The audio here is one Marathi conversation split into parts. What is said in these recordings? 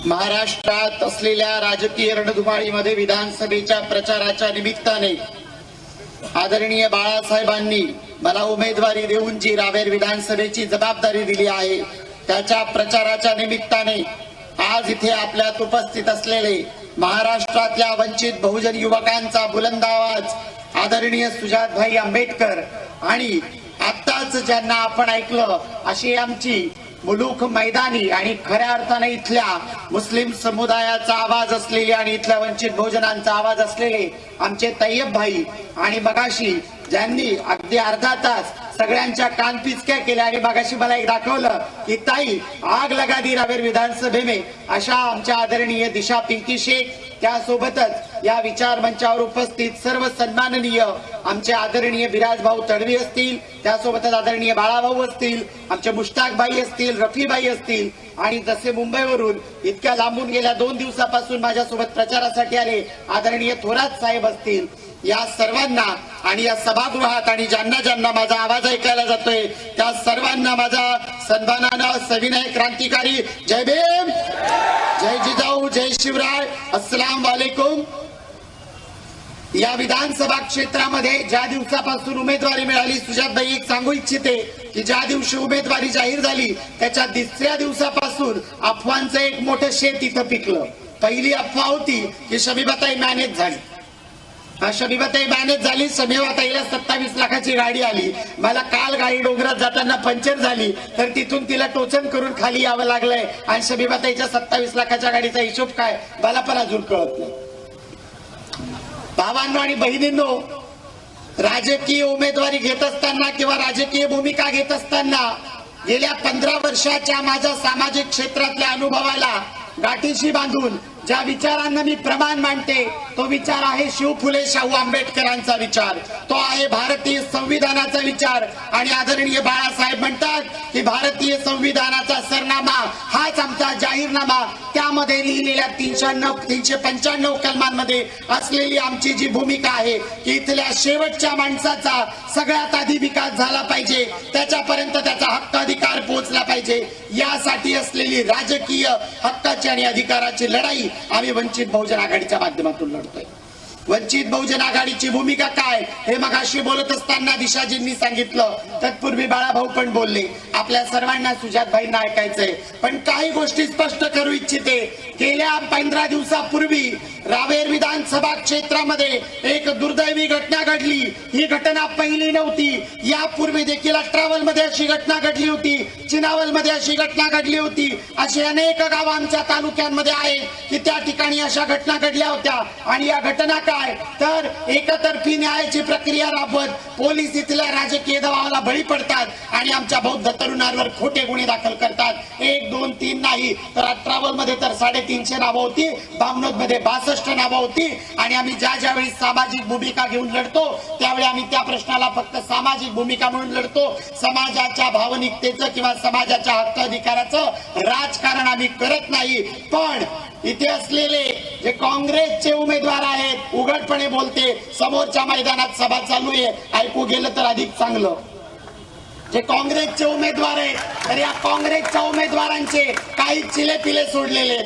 महाराष्ट्रात असलेल्या राजकीय रणधुमाळीमध्ये विधानसभेच्या प्रचाराच्या निमित्ताने आदरणीय बाळासाहेबांनी मला उमेदवारी देऊन जी रावेर विधानसभेची जबाबदारी दिली आहे त्याच्या प्रचाराच्या निमित्ताने आज इथे आपल्यात उपस्थित असलेले महाराष्ट्रातल्या वंचित बहुजन युवकांचा बुलंद आवाज आदरणीय सुजातभाई आंबेडकर आणि आत्ताच ज्यांना आपण ऐकलं अशी आमची मुलूक मैदानी आणि खऱ्या अर्थाने इथल्या मुस्लिम समुदायाचा आवाज असलेले आणि इथल्या वंचित बहुजनांचा आवाज असलेले आमचे तय्यब भाई आणि मगाशी ज्यांनी अगदी अर्धा तास सगळ्यांच्या कानपिचक्या केल्या आणि मगाशी मला एक दाखवलं की ताई आग लगा दी रावेर विधानसभे में अशा आमच्या आदरणीय दिशा पिंकी शेख त्यासोबतच या विचार मंचावर उपस्थित सर्व सन्माननीय आमचे आदरणीय विराज भाऊ तडवी असतील त्यासोबतच आदरणीय बाळाभाऊ असतील आमचे मुश्ताक भाई असतील रफीबाई असतील आणि जसे मुंबईवरून इतक्या लांबून गेल्या 2 दिवसापासून माझ्यासोबत प्रचारासाठी आले आदरणीय थोरात साहेब असतील या सर्वांना आणि या सभागृहात आणि ज्यांना ज्यांना माझा आवाज ऐकायला जातोय त्या सर्वांना माझा सन्मानानं सविनय क्रांतिकारी जय भीम जय जिजाऊ जय शिवराय अस्सलाम वालेकुम। या विधानसभा क्षेत्रामध्ये ज्या दिवसापासून उमेदवारी मिळाली सुजातभाई एक सांगू इच्छिते की ज्या दिवशी उमेदवारी जाहीर झाली त्याच्या 3ऱ्या दिवसापासून अफवांचं एक मोठं शेत इथं पिकलं। पहिली अफवा होती की शमीबाताई मॅनेज झाली शमीबाताई मॅनेज झाली शमीबाताईला 27 लाखाची गाडी आली। मला काल गाडी डोंगरात जाताना पंक्चर झाली तर तिथून तिला टोचन करून खाली यावं लागलंय आणि शमीबाताईच्या 27 लाखाच्या गाडीचा हिशोब काय मला पण अजून कळत नाही। भावांनो आणि बहिणींनो राजकीय उमेदवारी घेत असताना किंवा राजकीय भूमिका घेत असताना गेल्या 15 वर्षाच्या माझ्या सामाजिक क्षेत्रातल्या अनुभवाला गाठीशी बांधून ज्या विचारांना मी प्रमाण मानते तो विचार आहे शिव फुले शाहू आंबेडकरांचा विचार तो आहे भारतीय संविधानाचा विचार आणि आदरणीय बाळासाहेब म्हणतात की भारतीय संविधानाचा सरनामा हाच आमचा जाहीरनामा त्यामध्ये लिहिलेल्या 395 कलमांमध्ये असलेली आमची जी भूमिका आहे की इथल्या शेवटच्या माणसाचा सगळ्यात आधी विकास झाला पाहिजे त्याच्यापर्यंत त्याचा हक्क अधिकार पोहोचला पाहिजे यासाठी असलेली राजकीय हक्काची आणि अधिकाराची लढाई आम्ही वंचित बहुजन आघाडीच्या माध्यमातून लढतोय। वंचित बहुजन आघाडीची भूमिका काय हे मगाशी बोलत असताना दिशाजींनी सांगितलं तत्पूर्वी बाळाभाऊ पण बोलले आपल्या सर्वांना सुजातभाईंना ऐकायचंय पण काही गोष्टी स्पष्ट करू इच्छिते। गेल्या 15 दिवसापूर्वी रावेर विधानसभा क्षेत्रामध्ये एक दुर्दैवी घटना घडली। ही घटना पहिली नव्हती यापूर्वी देखील अट्रावल मध्ये अशी घटना घडली होती चिनावल मध्ये अशी घटना घडली होती अशी अनेक गाव आमच्या तालुक्यांमध्ये आहेत की त्या ठिकाणी अशा घटना घडल्या होत्या आणि या घटना काय तर एकतर्फी न्यायाची प्रक्रिया राबवत पोलीस इथल्या राजकीय दबावाला बळी पडतात आणि आमच्या बौद्ध तरुणांवर खोटे गुन्हे दाखल करतात 1 2 3 नाही तर अट्रावल मध्ये तर 350 नावं होती बामनोद मध्ये 62 नावं होती आणि आम्ही ज्यावेळी सामाजिक भूमिका घेऊन लढतो त्यावेळी आम्ही त्या प्रश्नाला फक्त सामाजिक भूमिका म्हणून लढतो समाजाच्या भावनिकतेचं किंवा समाजाच्या हक्क अधिकाराचं राजकारण आम्ही करत नाही। पण इथे असलेले जे काँग्रेसचे उमेदवार आहेत उघडपणे बोलते समोरच्या मैदानात सभा चालू आहे ऐकू गेलं तर अधिक चांगलं जे काँग्रेसचे उमेदवार आहेत तर या काँग्रेसच्या उमेदवारांचे काही चिलेपिले सोडलेले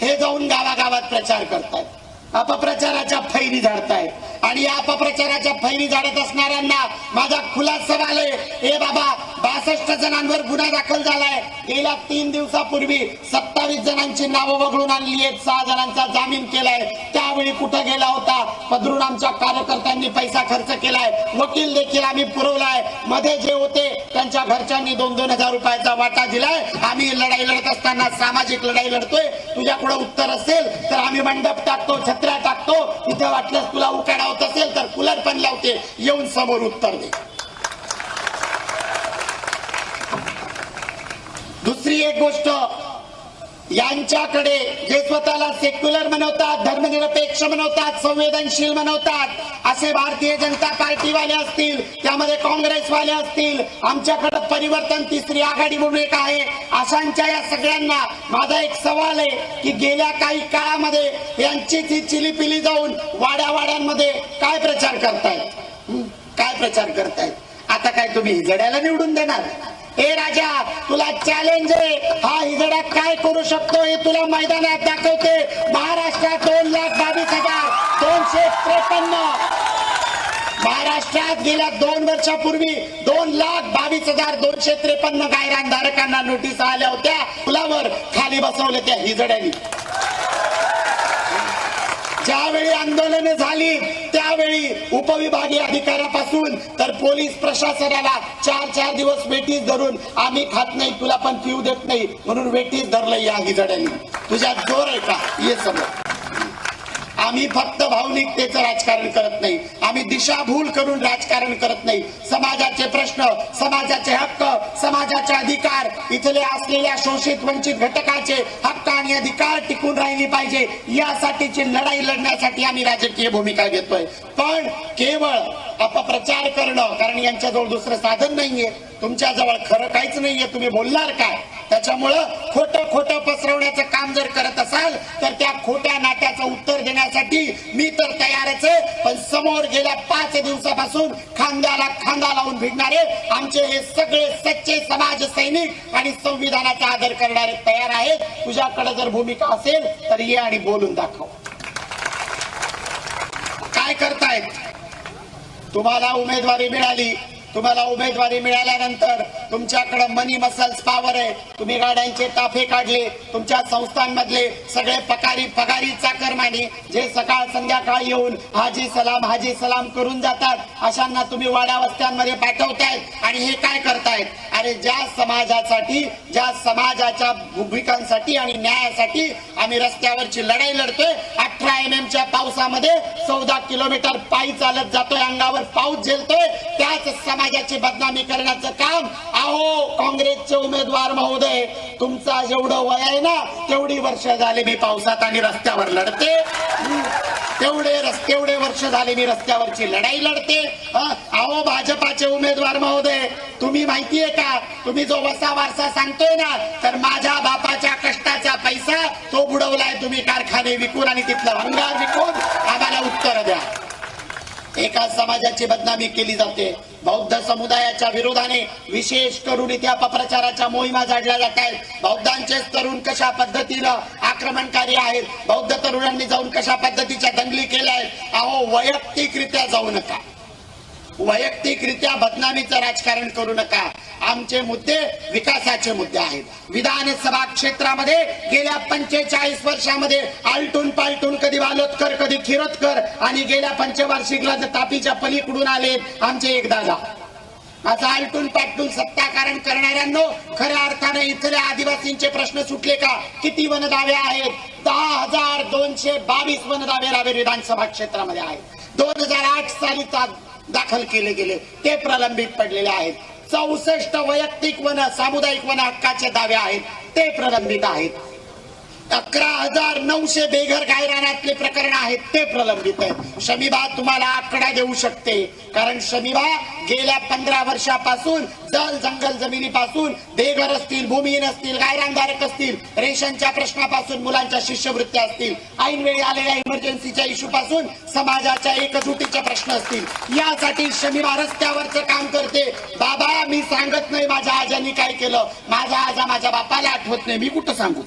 हे जाऊन गावागावात प्रचार करतात अपप्रचाराच्या फैरी झाडतायत आणि या अपप्रचाराच्या फैरी झाडत असणाऱ्यांना माझा खुला सवाल आहे ए बाबा 62 जणांवर गुन्हा दाखल झालाय गेल्या 3 दिवसापूर्वी 27 जणांची नावं वगळून आणली आहेत 6 जणांचा जामीन केलाय त्यावेळी कुठे गेला होता पदरून आमच्या कार्यकर्त्यांनी पैसा खर्च केलाय वकील देखील आम्ही पुरवलाय मध्ये जे होते त्यांच्या घरच्यांनी 2-2 हजार रुपयाचा वाटा दिलाय। आम्ही लढाई लढत असताना सामाजिक लढाई लढतोय तुझ्याकडे उत्तर असेल तर आम्ही मंडप टाकतो छत्र्या टाकतो इथे वाटल्यास तुला उकाडा होत असेल तर कूलर पण लावते येऊन समोर उत्तर दे। दुसरी एक गोष्ट यांच्याकडे जे स्वतःला सेक्युलर म्हणवतात धर्मनिरपेक्ष म्हणवतात संवेदनशील म्हणवतात असे भारतीय जनता पार्टीवाले असतील त्यामध्ये काँग्रेसवाले असतील आमच्याकडे परिवर्तन तिसरी आघाडी म्हणून एक आहे अशांच्या या सगळ्यांना माझा एक सवाल आहे की गेल्या काही काळामध्ये यांची ती चिलीपिली जाऊन वाड्यावाड्यांमध्ये काय प्रचार करतायत आता काय तुम्ही जड्याला निवडून देणार ए राजा, तुला चॅलेंज आहे, हा हिजडा काय करू शकतो हे तुला मैदानात दाखवते. महाराष्ट्रात 2,22,253 महाराष्ट्रात गेल्या 2 वर्षापूर्वी 2,22,253 गायरान धारकांना नोटीस आल्या होत्या. पुलावर खाली बसवले त्या हिजड्यांनी. ज्यावेळी आंदोलन झाली त्यावेळी उपविभागीय अधिकाऱ्यापासून तर पोलीस प्रशासनाला 4 दिवस वेटीस धरून आम्ही खात नाही, तुला पण पिऊ देत नाही म्हणून वेटीस धरलं या हिजड्यांनी. तुझ्यात जोर आहे का हे समज. आम्ही फक्त भावनिकतेचं राजकारण करत नाही, आम्ही दिशाभूल करून राजकारण करत नाही. समाजाचे प्रश्न, समाजाचे हक्क, समाजाचे अधिकार, इथले असलेल्या शोषित वंचित घटकाचे हक्क आणि अधिकार टिकून राहिली पाहिजे यासाठीची लढाई लढण्यासाठी आम्ही राजकीय भूमिका घेतोय. पण केवळ अपप्रचार करणं, कारण यांच्याजवळ दुसरं साधन नाहीये, तुमच्याजवळ खरं काहीच नाहीये, तुम्ही बोलणार काय. त्याच्यामुळं खोटं पसरवण्याचं काम जर करत असाल तर त्या खोट्या नाट्याचं उत्तर देण्यासाठी मी तर तयारच आहे. पण समोर गेल्या 5 दिवसापासून खांद्याला खांदा लावून भिडणारे आमचे हे सगळे सच्चे समाज सैनिक आणि संविधानाचा आदर करणारे तयार आहेत. तुझ्याकडे जर भूमिका असेल तर ये आणि बोलून दाखव. काय करतायत. तुम्हाला उमेदवारी मिळाली, तुम्हाला उमेदवारी मिळाल्यानंतर तुमच्याकडे मनी मसल्स पॉवर आहे. तुम्ही गाड्यांचे ताफे काढले, तुमच्या संस्थांमधले सगळे पगारी चाकरमानी जे सकाळ संध्याकाळ येऊन हाजी सलाम करून जातात, अशांना तुम्ही वाड्या वस्त्यांमध्ये पाठवतायत. आणि हे काय करतायत. अरे ज्या समाजासाठी, ज्या समाजाच्या भूमिकांसाठी आणि न्यायासाठी आम्ही रस्त्यावरची लढाई लढतोय, 18 mm च्या पावसामध्ये 14 किलोमीटर पायी चालत जातोय, अंगावर पाऊस झेलतोय, त्याच समाजाची बदनामी करण्याचं काम. अहो काँग्रेसचे उमेदवार महोदय, तुमचा जेवढं वय आहे ना तेवढी वर्ष झाले मी पावसात आणि रस्त्यावर लढते. तेवढे वर्ष झाले मी रस्त्यावरची लढाई लढते. अहो भाजपाचे उमेदवार महोदय, तुम्ही माहितीये का, तुम्ही जो वसा वारसा सांगतोय ना, तर माझ्या बापाच्या कष्टाचा पैसा तो बुडवलाय तुम्ही कारखाने विकून आणि तिथलं भंगार विकून. आम्हाला उत्तर द्या. एका समाजाची बदनामी केली जाते. बौद्ध समुदायाच्या विरोधाने विशेष करून इथे अपप्रचाराच्या मोहिमा झाडल्या जात आहेत. बौद्धांचेच तरुण कशा पद्धतीनं आक्रमणकारी आहेत, बौद्ध तरुणांनी जाऊन कशा पद्धतीच्या दंगली केल्या आहेत. अहो वैयक्तिकरित्या जाऊ नका, वैयक्तिकरित्या बदनामीचं राजकारण करू नका. आमचे मुद्दे विकासाचे मुद्दे आहेत. विधानसभा क्षेत्रामध्ये गेल्या 45 वर्षामध्ये आलटून पालटून, कधी वालोदकर कधी खिरोतकर, आणि गेल्या पंचवार्षिकला तापीच्या पलीकडून आले आमचे एक दादा. आता आलटून पालटून सत्ताकारण करणाऱ्यांनो, खऱ्या अर्थाने इथल्या आदिवासींचे प्रश्न सुटले का. किती वनदावे आहेत. 10,222 वनदावे रावेर विधानसभा क्षेत्रामध्ये आहेत. 2008 साली दाखल केले गेले, ते प्रलंबित पडलेले आहेत. 64 वैयक्तिक वन, सामुदायिक वन हक्काचे दावे आहेत, ते प्रलंबित आहेत. 11,900 बेघर गायरानातले प्रकरण आहेत, ते प्रलंबित आहेत. शमीबा तुम्हाला आकडा देऊ शकते, कारण शमीबा गेल्या 15 वर्षापासून जल जंगल जमिनीपासून बेघर असतील, भूमिहीन असतील, गायरानधारक असतील, रेशनच्या प्रश्नापासून मुलांच्या शिष्यवृत्त्या असतील, ऐनवेळी आलेल्या इमर्जन्सीच्या इश्यू पासून समाजाच्या एकजुटीचे प्रश्न असतील, यासाठी शमीबा रस्त्यावरचं काम करते. बाबा मी सांगत नाही माझ्या आजांनी काय केलं, माझा आजा माझ्या बापाला आठवत नाही, मी कुठं सांगू.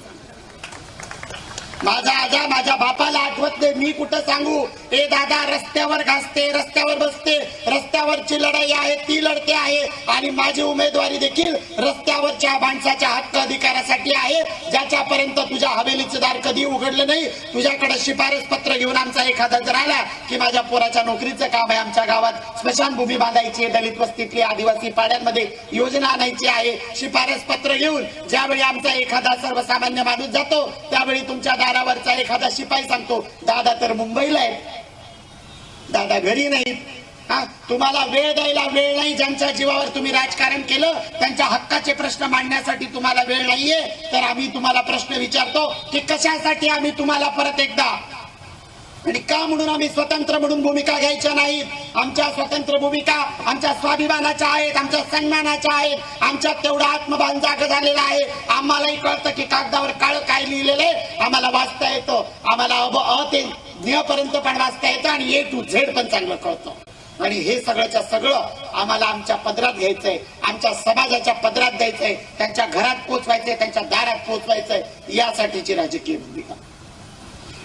माझा आजा माझ्या बापाला आठवत नाही, मी कुठं सांगू. ए दादा रस्त्यावर घासते, रस्त्यावर बसते, रस्त्यावरची लढाई आहे ती लढते आहे. आणि माझी उमेदवारी देखील रस्त्यावरच्या माणसाच्या हक्क अधिकारासाठी आहे, ज्याच्यापर्यंत तुझ्या हवेलीचं दार कधी उघडलं नाही. तुझ्याकडे शिफारस पत्र घेऊन आमचा एखादा जर आला की माझ्या पोराच्या नोकरीचं काम आहे, आमच्या गावात स्मशानभूमी बांधायची आहे, दलित वस्तीतली आदिवासी पाड्यांमध्ये योजना आणायची आहे, शिफारस पत्र घेऊन ज्यावेळी आमचा एखादा सर्वसामान्य माणूस जातो त्यावेळी तुमच्या दारावरचा एखादा शिपाई सांगतो, दादा तर मुंबईला आहे, दादा घरी नाहीत. तुम्हाला वेळ द्यायला वेळ नाही. ज्यांच्या जीवावर तुम्ही राजकारण केलं त्यांच्या हक्काचे प्रश्न मांडण्यासाठी तुम्हाला वेळ नाहीये. तर आम्ही तुम्हाला प्रश्न विचारतो की कशासाठी आम्ही तुम्हाला परत एकदा, आणि का म्हणून आम्ही स्वतंत्र म्हणून भूमिका घ्यायच्या नाहीत. आमच्या स्वतंत्र भूमिका आमच्या स्वाभिमानाच्या आहेत, आमच्या सन्मानाच्या आहेत. आमच्यात तेवढा आत्मभान जाग झालेला आहे. आम्हालाही कळतं की कागदावर काळ काय लिहिलेलं आहे, आम्हाला वाचता येतं. आम्हाला अ ते न्य पर्यंत पण वाचता येतं आणि A to Z पण चांगलं कळतं. आणि हे सगळ्याच्या सगळं आम्हाला आमच्या पदरात घ्यायचंय, आमच्या समाजाच्या पदरात द्यायचंय, त्यांच्या घरात पोचवायचंय, त्यांच्या दारात पोचवायचंय, यासाठीची राजकीय भूमिका.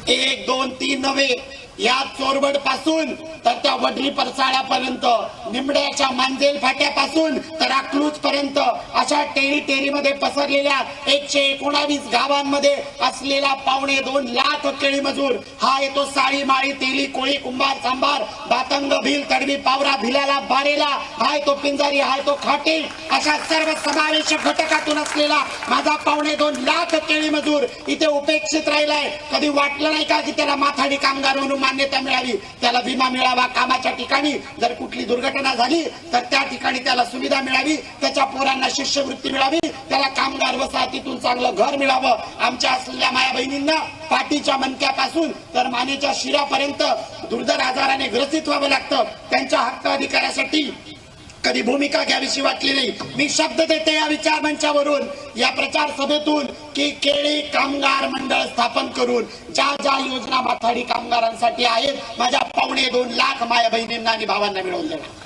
1, 2, 3 नव्हे, या चोरबड पासून तर त्या वडरी परसाळ्यापर्यंत, निमड्याच्या मांजेल फाट्यापासून तर अकलूज पर्यंत अशा टेरीमध्ये पसरलेल्या 119 गावांमध्ये असलेला 2.25 लाख केळी मजूर हा येतो साळी माळी तेली कोळी कुंभार सांभार बातंग भील तडवी पावरा भिलाला बारेला, हा येतो पिंजारी, हा येतो खाटील, अशा सर्व समावेशक घटकातून असलेला माझा 2.25 लाख केळी मजूर इथे उपेक्षित राहिलाय. कधी वाटलं नाही का की त्याला माथाडी कामगार म्हणून मान्यता मिळावी, त्याला विमा मिळावा, कामाच्या ठिकाणी जर कुठली दुर्घटना झाली तर त्या ठिकाणी त्याला सुविधा मिळावी, त्याच्या पोरांना शिष्यवृत्ती मिळावी, त्याला कामगार वसाहतीतून चांगलं घर मिळावं. आमच्या असलेल्या माया बहिणींना पाठीच्या मणक्यापासून तर मानेच्या शिरापर्यंत दुर्धर आजाराने ग्रसित व्हावं लागतं. त्यांच्या हक्क अधिकारासाठी कधी भूमिका घ्यावीशी वाटली नाही. मी शब्द देते या विचार मंचावरून, या प्रचार सभेतून, की केळी कामगार मंडळ स्थापन करून ज्या ज्या योजना माथाडी कामगारांसाठी आहेत माझ्या 2.25 लाख माया बहिणींना आणि भावांना मिळवून देणार.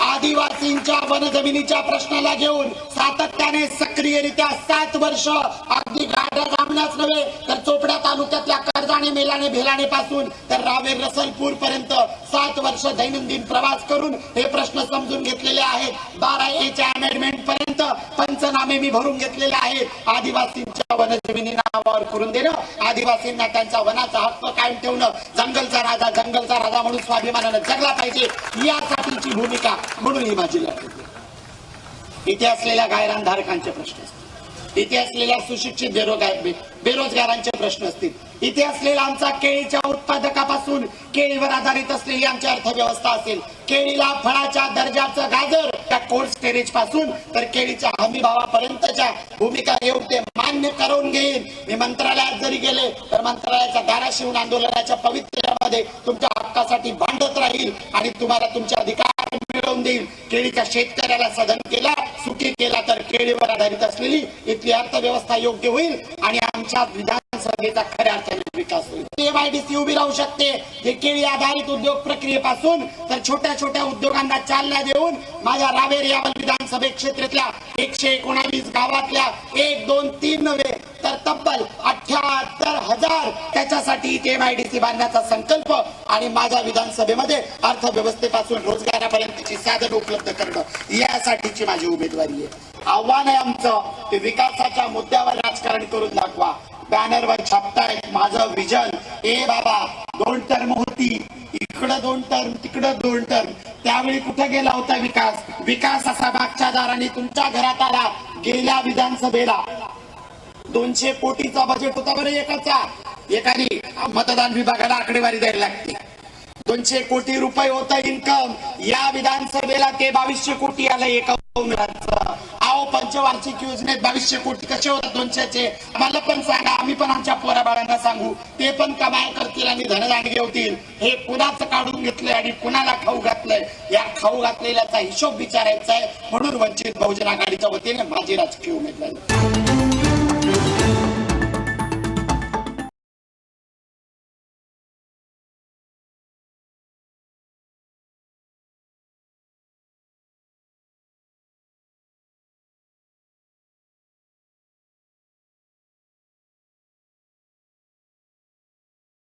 आदिवासींच्या वनजमिनीच्या प्रश्नाला घेऊन सातत्याने सक्रियरित्या 7 वर्ष अगदी गाड्या जामण्याच नव्हे तर चोपडा तालुक्यातल्या कर्जाणे मेलाणे भेलाणे पासून तर रावेर रसलपूर पर्यंत 7 वर्ष दैनंदिन प्रवास करून हे प्रश्न समजून घेतलेले आहेत. 12A च्या अमेंडमेंट पर्यंत पंचनामे मी भरून घेतलेले आहेत. आदिवासींच्या वनजमिनी नावावर करून देणं, आदिवासींना त्यांचा वनाचा हक्क कायम ठेवणं, जंगलचा राजा म्हणून स्वाभिमानानं जगला पाहिजे, यासाठीची भूमिका म्हणून ही माझी लढत. इथे असलेल्या गायरानधारकांचे प्रश्न असतील, इथे असलेल्या सुशिक्षित बेरोजगारांचे प्रश्न असतील, इथे असलेला आमचा केळीच्या उत्पादकापासून केळीवर आधारित असलेली आमची अर्थव्यवस्था असेल, केळीला फळाच्या दर्जाचं गाजर त्या कोल्ड स्टोरेज पासून तर केळीच्या हमी भावापर्यंतच्या भूमिका येऊन ते मान्य करून घेईन. मी मंत्रालयात जरी गेले तर मंत्रालयाच्या दाराशी येऊन आंदोलनाच्या पवित्र्यामध्ये तुमच्या हक्कासाठी भांडत राहील आणि तुम्हाला तुमचे अधिकार मिळवून देईल. केळीच्या शेतकऱ्याला सदन केला, सुखी केला तर केळीवर आधारित असलेली इथली अर्थव्यवस्था योग्य होईल आणि आमच्या विधानसभेचा खऱ्या अर्थाने विकास होईल. MIDC उभी राहू शकते. हे केळी आधारित उद्योग प्रक्रियेपासून तर छोट्या छोट्या उद्योगांना चालना देऊन माझ्या रावेर यावल विधानसभे क्षेत्रातल्या 119 गावातल्या 1, 2, 3 नव्हे तर तब्बल 78,000 त्याच्यासाठी MIDC बांधण्याचा संकल्प आणि माझ्या विधानसभेमध्ये अर्थव्यवस्थेपासून रोजगारापर्यंतची साधन उपलब्ध करणं, यासाठीची माझी उमेदवारी आहे. आव्हान आहे आमचं ते विकासाच्या मुद्द्यावर राजकारण करून दाखवा. बॅनरवर छापतायत माझं विजन, ए बाबा 2 टर्म होती, इकडं 2 टर्म तिकडं 2 टर्म, त्यावेळी कुठे गेला होता विकास? विकास असा मागच्या दाराने तुमच्या घरात आला. गेल्या विधानसभेला 200 कोटीचा बजेट होता बरं एकाचा, एकाने मतदान विभागाला आकडेवारी द्यायला लागते. 200 कोटी रुपये होतं इन्कम. या विधानसभेला ते 2200 कोटी आलं एका उमेदवाराचं. आओ पंचवार्षिक योजनेत 2200 कोटी कसे होतात 200चे? आम्हाला पण सांगा, आम्ही पण आमच्या पोराबाळांना सांगू, ते पण कमाई करतील आणि धनदांडगे होतील. हे कुणाचं काढून घेतलंय आणि कुणाला खाऊ घातलंय, या खाऊ घातलेल्याचा हिशोब विचारायचा आहे. म्हणून वंचित बहुजन आघाडीच्या वतीने माझी राजकीय उमेदवारी.